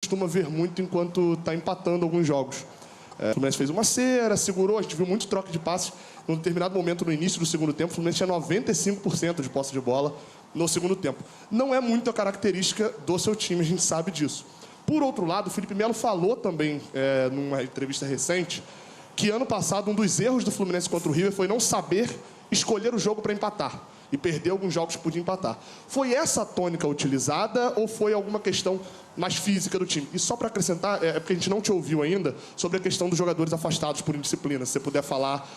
costuma ver muito enquanto está empatando alguns jogos. O Fluminense fez uma cera, segurou, a gente viu muito troca de passes. Num determinado momento, no início do segundo tempo, o Fluminense tinha 95% de posse de bola no segundo tempo. Não é muito a característica do seu time, a gente sabe disso. Por outro lado, o Felipe Melo falou também, numa entrevista recente, que ano passado um dos erros do Fluminense contra o River foi não saber escolher o jogo para empatar. E perder alguns jogos que podia empatar. Foi essa a tônica utilizada ou foi alguma questão mais física do time? E só para acrescentar, porque a gente não te ouviu ainda, sobre a questão dos jogadores afastados por indisciplina. Se você puder falar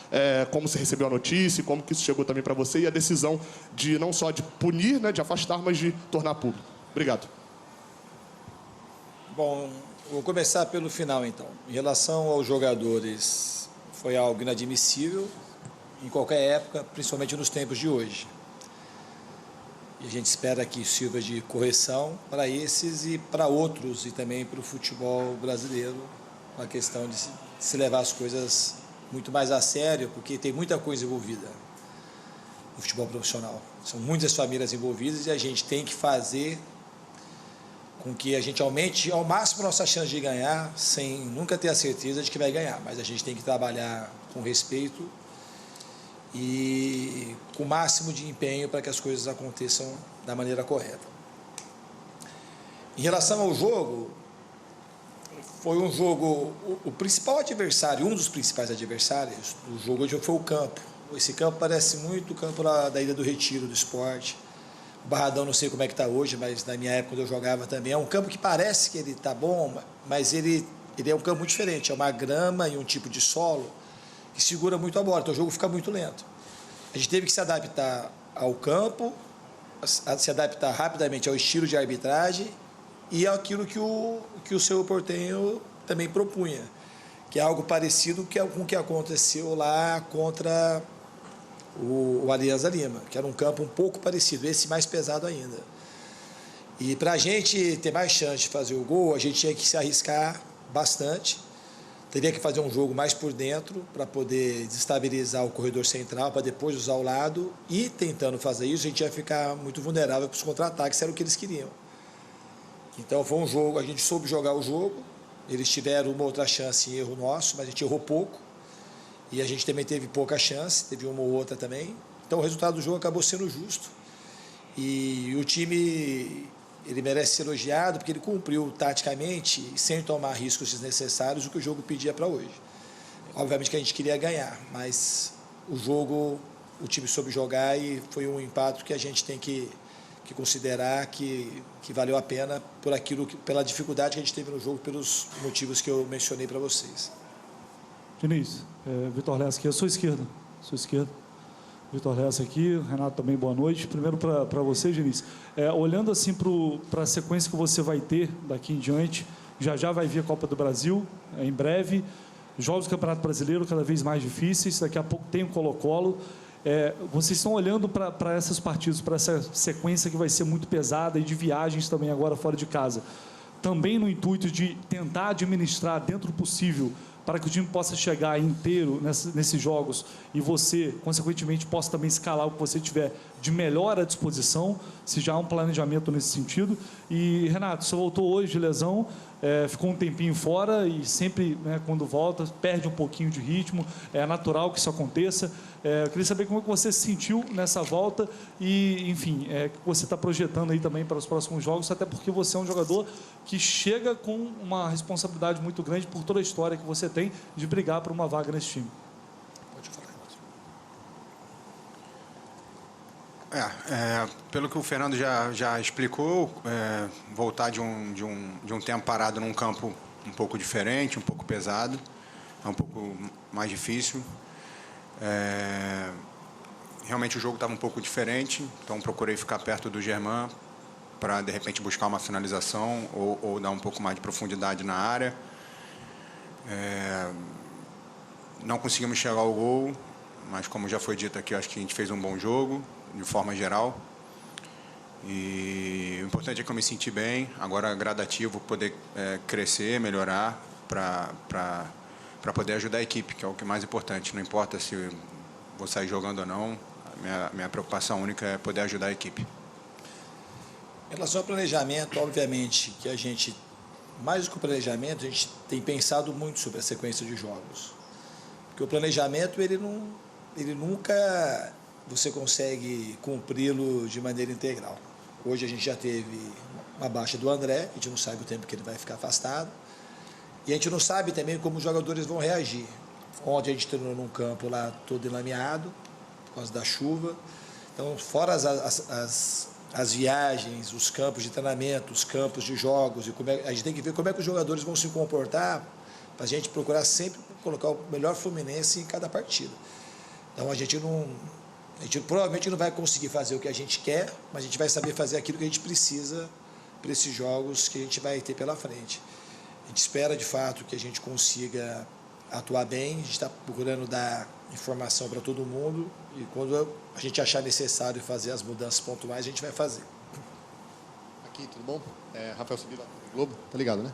como você recebeu a notícia, como que isso chegou também para você e a decisão de não só de punir, né, de afastar, mas de tornar público. Obrigado. Bom, vou começar pelo final, então. Em relação aos jogadores, foi algo inadmissível em qualquer época, principalmente nos tempos de hoje. E a gente espera que sirva de correção para esses e para outros, e também para o futebol brasileiro, a questão de se levar as coisas muito mais a sério, porque tem muita coisa envolvida no futebol profissional. São muitas famílias envolvidas e a gente tem que fazer com que a gente aumente ao máximo a nossa chance de ganhar, sem nunca ter a certeza de que vai ganhar. Mas a gente tem que trabalhar com respeito e com o máximo de empenho para que as coisas aconteçam da maneira correta. Em relação ao jogo, foi um jogo, o principal adversário, um dos principais adversários do jogo hoje foi o campo. Esse campo parece muito o campo da Ilha do Retiro, do Sport. O Barradão não sei como é que está hoje, mas na minha época quando eu jogava também, é um campo que parece que ele está bom, mas ele é um campo muito diferente, é uma grama e um tipo de solo que segura muito a bola, então o jogo fica muito lento. A gente teve que se adaptar ao campo, se adaptar rapidamente ao estilo de arbitragem e àquilo que o seu Porteño também propunha, que é algo parecido com o que aconteceu lá contra o Alianza Lima, que era um campo um pouco parecido, esse mais pesado ainda. E para a gente ter mais chance de fazer o gol, a gente tinha que se arriscar bastante. Teria que fazer um jogo mais por dentro para poder desestabilizar o corredor central, para depois usar o lado. E tentando fazer isso, a gente ia ficar muito vulnerável para os contra-ataques, era o que eles queriam. Então foi um jogo, a gente soube jogar o jogo. Eles tiveram uma outra chance em erro nosso, mas a gente errou pouco. E a gente também teve pouca chance, teve uma ou outra também. Então o resultado do jogo acabou sendo justo. E o time, ele merece ser elogiado porque ele cumpriu taticamente, sem tomar riscos desnecessários, o que o jogo pedia para hoje. Obviamente que a gente queria ganhar, mas o jogo, o time soube jogar e foi um empate que a gente tem que considerar que valeu a pena pela dificuldade que a gente teve no jogo, pelos motivos que eu mencionei para vocês. Diniz, Vitor Lessa aqui, eu sou esquerda. Vitor Lessa aqui, Renato também, boa noite. Primeiro para você, Diniz, olhando assim para a sequência que você vai ter daqui em diante, já vai vir a Copa do Brasil, em breve, jogos do Campeonato Brasileiro cada vez mais difíceis, daqui a pouco tem o Colo-Colo. Vocês estão olhando para essas partidas, para essa sequência que vai ser muito pesada e de viagens também agora fora de casa, também no intuito de tentar administrar dentro do possível para que o time possa chegar inteiro nesses jogos e você, consequentemente, possa também escalar o que você tiver de melhor à disposição, se já há um planejamento nesse sentido. E, Renato, você voltou hoje de lesão, ficou um tempinho fora e sempre, né, quando volta, perde um pouquinho de ritmo, é natural que isso aconteça. Eu queria saber como é que você se sentiu nessa volta e, enfim, o que você está projetando aí também para os próximos jogos, até porque você é um jogador que chega com uma responsabilidade muito grande por toda a história que você tem de brigar por uma vaga nesse time. Pode falar. Pelo que o Fernando já explicou, voltar de um tempo parado num campo um pouco diferente, um pouco pesado, é um pouco mais difícil. Realmente o jogo estava um pouco diferente, então procurei ficar perto do Germán para, de repente, buscar uma finalização ou dar um pouco mais de profundidade na área. Não conseguimos chegar ao gol, mas, como já foi dito aqui, acho que a gente fez um bom jogo, de forma geral. E o importante é que eu me senti bem, agora gradativo poder crescer, melhorar, para poder ajudar a equipe, que é o que é mais importante. Não importa se vou sair jogando ou não, minha preocupação única é poder ajudar a equipe. Em relação ao planejamento, obviamente que a gente mais do que o planejamento, a gente tem pensado muito sobre a sequência de jogos. Porque o planejamento, ele nunca você consegue cumpri-lo de maneira integral. Hoje a gente já teve uma baixa do André, a gente não sabe o tempo que ele vai ficar afastado. E a gente não sabe também como os jogadores vão reagir. Ontem a gente treinou num campo lá todo enlameado, por causa da chuva. Então, fora as viagens, os campos de treinamento, os campos de jogos, e a gente tem que ver como é que os jogadores vão se comportar para a gente procurar sempre colocar o melhor Fluminense em cada partida. Então, a gente provavelmente não vai conseguir fazer o que a gente quer, mas a gente vai saber fazer aquilo que a gente precisa para esses jogos que a gente vai ter pela frente. A gente espera, de fato, que a gente consiga atuar bem, a gente está procurando dar informação para todo mundo e quando a gente achar necessário fazer as mudanças pontuais, a gente vai fazer. Aqui, tudo bom? Rafael Sibila, Globo, tá ligado, né?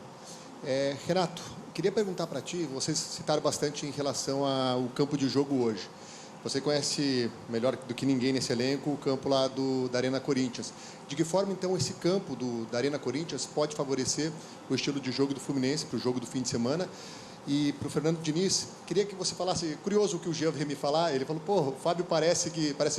Renato, queria perguntar para ti, vocês citaram bastante em relação ao campo de jogo hoje. Você conhece melhor do que ninguém nesse elenco o campo lá da Arena Corinthians. De que forma, então, esse campo da Arena Corinthians pode favorecer o estilo de jogo do Fluminense para o jogo do fim de semana? E para o Fernando Diniz, queria que você falasse, curioso o que o Jean veio me falar, ele falou, pô, o Fábio parece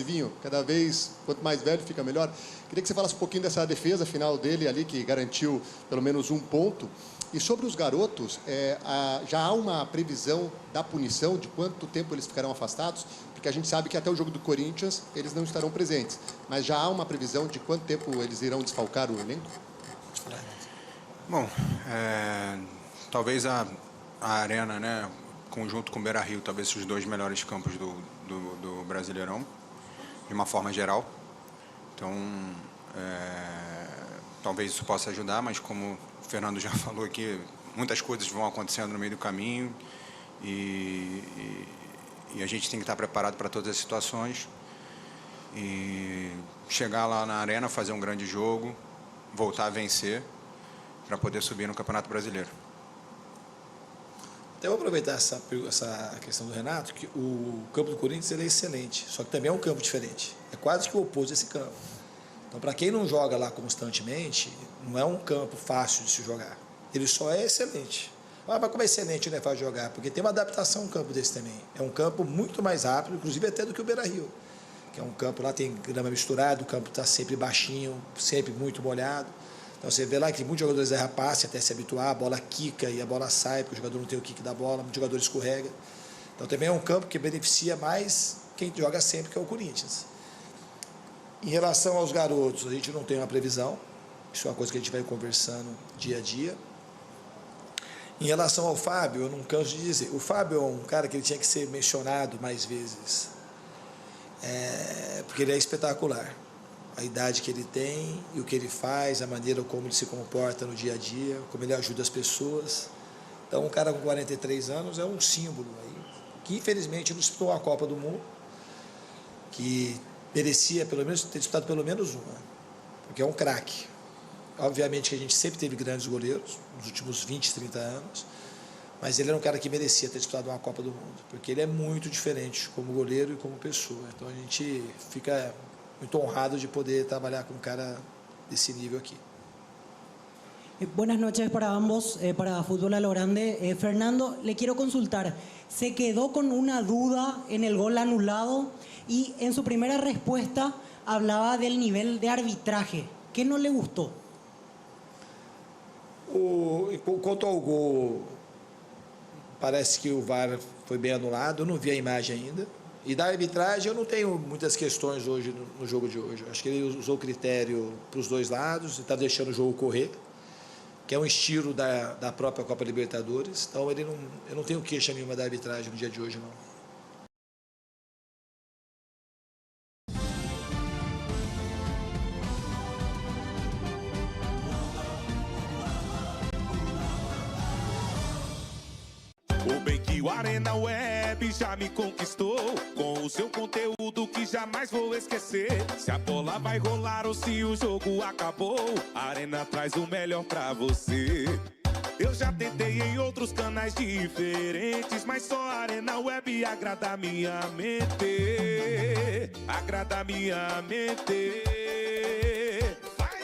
vinho, cada vez, quanto mais velho, fica melhor. Queria que você falasse um pouquinho dessa defesa final dele ali, que garantiu pelo menos um ponto. E sobre os garotos, já há uma previsão da punição, de quanto tempo eles ficarão afastados? Porque a gente sabe que até o jogo do Corinthians eles não estarão presentes. Mas já há uma previsão de quanto tempo eles irão desfalcar o elenco? Bom, talvez a Arena, né, conjunto com o Beira-Rio, talvez os dois melhores campos do Brasileirão, de uma forma geral. Então, talvez isso possa ajudar, mas como o Fernando já falou aqui, muitas coisas vão acontecendo no meio do caminho e a gente tem que estar preparado para todas as situações e chegar lá na Arena, fazer um grande jogo, voltar a vencer para poder subir no Campeonato Brasileiro. Até vou aproveitar essa questão do Renato, que o campo do Corinthians ele é excelente, só que também é um campo diferente. É quase que o oposto desse campo. Então, para quem não joga lá constantemente, não é um campo fácil de se jogar. Ele só é excelente. Mas como é excelente, não é fácil de jogar? Porque tem uma adaptação um campo desse também. É um campo muito mais rápido, inclusive até do que o Beira-Rio. Que é um campo, lá tem grama misturada, o campo está sempre baixinho, sempre muito molhado. Então você vê lá que muitos jogadores erram passe até se habituar, a bola quica e a bola sai, porque o jogador não tem o kick da bola, muito jogador escorrega. Então também é um campo que beneficia mais quem joga sempre, que é o Corinthians. Em relação aos garotos, a gente não tem uma previsão, isso é uma coisa que a gente vai conversando dia a dia. Em relação ao Fábio, eu não canso de dizer, o Fábio é um cara que ele tinha que ser mencionado mais vezes, porque ele é espetacular. A idade que ele tem e o que ele faz, a maneira como ele se comporta no dia a dia, como ele ajuda as pessoas. Então, um cara com 43 anos é um símbolo aí, que infelizmente não disputou a Copa do Mundo, que merecia pelo menos ter disputado pelo menos uma, porque é um craque. Obviamente que a gente sempre teve grandes goleiros, nos últimos 20, 30 anos, mas ele era um cara que merecia ter disputado uma Copa do Mundo, porque ele é muito diferente como goleiro e como pessoa. Então, a gente fica muito honrado de poder trabalhar con un cara de ese nivel aquí. Buenas noches para ambos, para Fútbol a lo Grande. Fernando, le quiero consultar, se quedó con una duda en el gol anulado y en su primera respuesta hablaba del nivel de arbitraje. ¿Qué no le gustó? Quanto ao gol, parece que o VAR foi bem anulado, eu não vi a imagem ainda. E da arbitragem eu não tenho muitas questões hoje no jogo de hoje. Acho que ele usou critério para os dois lados, está deixando o jogo correr, que é um estilo da própria Copa Libertadores. Então eu não tenho queixa nenhuma da arbitragem no dia de hoje, não. O Arena Web já me conquistou com o seu conteúdo que jamais vou esquecer. Se a bola vai rolar ou se o jogo acabou, a Arena traz o melhor pra você. Eu já tentei em outros canais diferentes, mas só a Arena Web agrada minha mente. Agrada minha mente. Vai!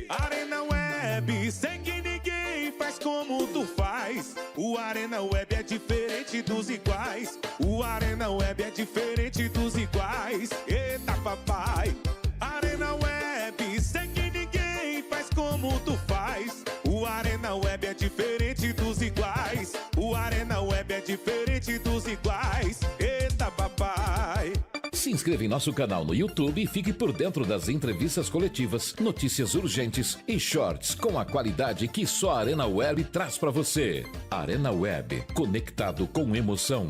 Arena Web, sei que ninguém faz faz como tu faz. O Arena Web é diferente dos iguais. O Arena Web é diferente dos iguais. Eita papai. Arena Web, sei que ninguém faz como tu faz. O Arena Web é diferente dos iguais. O Arena Web é diferente dos iguais. Eita papai. Se inscreva em nosso canal no YouTube e fique por dentro das entrevistas coletivas, notícias urgentes e shorts com a qualidade que só a Arena Web traz para você. Arena Web, conectado com emoção.